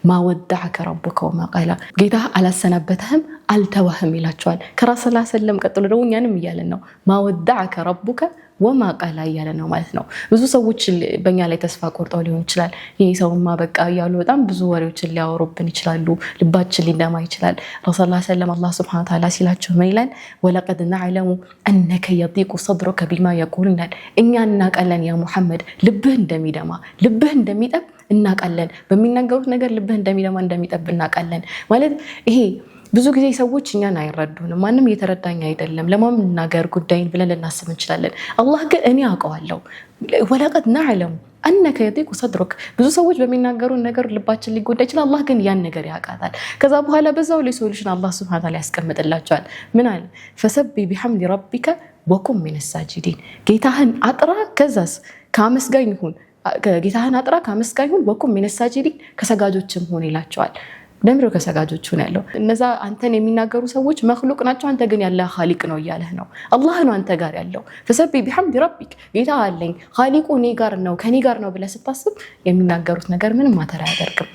ማ ወደዐከ ረቡከ ወማ ቀላ ጌታ አላሰናበተህም አልተወህም ይላቸዋል። ከረሱል ሰለላሁ ዐለይሂ ወሰለም ቀጥሎ ደግሞ እኛንም እያለን ነው ማ ወደዐከ ረቡከ ወማ ቀላ እያለ ነው ማለት ነው። ብዙ ሰዎች በእኛ ላይ ተስፋ ቆርጠው ሊሆን ይችላል። ይህ ሰውማ በቃ እያሉ በጣም ብዙ ወሬዎችን ሊያወሩብን ይችላሉ። ልባችን ሊደማ ይችላል። ረሱል ሰለላሁ ዐለይሂ ወሰለም አላህ ሱብሓነሁ ወተዓላ ሲላቸው ምን ይላል? ወለቀድ ነዕለሙ አነከ የዲቁ ሰድሩከ ቢማ የቁሉናል። እኛ እናውቃለን ያ ሙሐመድ ልብህ እንደሚደማ ልብህ እንደሚጠብ እናውቃለን። በሚናገሩት ነገር ልብህ እንደሚደማ እንደሚጠብ እናውቃለን ማለት ይሄ ብዙ ጊዜ ሰዎች እኛን አይረዱንም። ማንም እየተረዳኝ አይደለም ለማን እናገር ጉዳይን ብለን ልናስብ እንችላለን። አላህ ግን እኔ አውቀዋለሁ። ወለቀድ ነዕለሙ አነከ የዲቁ ሰድሩክ ብዙ ሰዎች በሚናገሩ ነገር ልባችን ሊጎዳ ይችላል። አላህ ግን ያን ነገር ያውቃታል። ከዛ በኋላ በዛው ላይ ሶሉሽን አላህ ሱብሓነሁ ወተዓላ ያስቀምጥላቸዋል። ምን አለ? ፈሰቢ ቢሐምዲ ረቢከ ወቁም ሚነ ሳጂዲን ጌታህን አጥራ ከዛስ ከአመስጋኝ ሁን ጌታህን አጥራ ከአመስጋኝ ሁን ወቁም ሚነ ሳጂዲን ከሰጋጆችም ሁን ይላቸዋል። ለምሮ ከሰጋጆቹ ነው ያለው። እነዛ አንተን የሚናገሩ ሰዎች መክሉቅ ናቸው፣ አንተ ግን ያለ ኻሊቅ ነው እያለህ ነው። አላህ ነው አንተ ጋር ያለው። ፈሰቢ ቢሐምዲ ረቢክ ጌታ አለኝ ኻሊቁ እኔ ጋር ነው ከኔ ጋር ነው ብለህ ስታስብ የሚናገሩት ነገር ምንም ማተር አያደርግም።